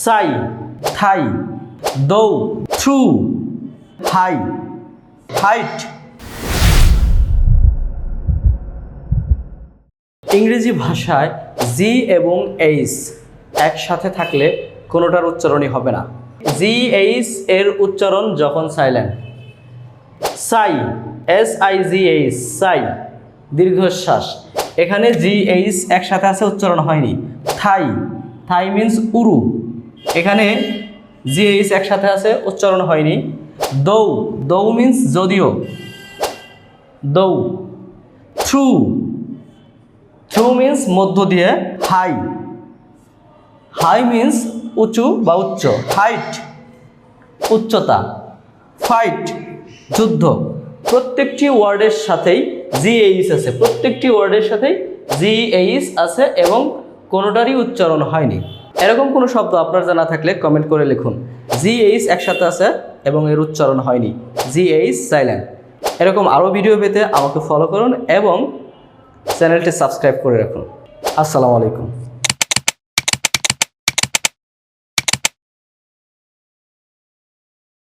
সাই থাই, দৌ through, high height. ইংরেজি ভাষায় জি এবং এইচ একসাথে থাকলে কোনোটার উচ্চারণই হবে না। জি এইচ এর উচ্চারণ যখন সাইলেন্ট। সাই, SIGH, সাই দীর্ঘশ্বাস, এখানে জি এইচ একসাথে আছে, উচ্চারণ হয়নি। থাই, থাই মিন্স উরু, এখানে জি এইচ একসাথে আছে, উচ্চারণ হয়নি। দৌ, দৌ মিন্স যদিও, দৌ। থ্রু, থ্রু মিন্স মধ্য দিয়ে। হাই, হাই মিন্স উঁচু বা উচ্চ। হাইট, উচ্চতা। ফাইট, যুদ্ধ। প্রত্যেকটি ওয়ার্ডের সাথেই জিএইচ আছে, প্রত্যেকটি ওয়ার্ডের সাথেই জিএইচ আছে এবং কোনোটারই উচ্চারণ হয়নি। এরকম কোনো শব্দ আপনার জানা থাকলে কমেন্ট করে লিখুন। জিএইচ একসাথে আছে এবং এর উচ্চারণ হয়নি, জিএইচ সাইলেন্ট। এরকম আরও ভিডিও পেতে আমাকে ফলো করুন এবং চ্যানেলটি সাবস্ক্রাইব করে রাখুন। আসসালামু আলাইকুম।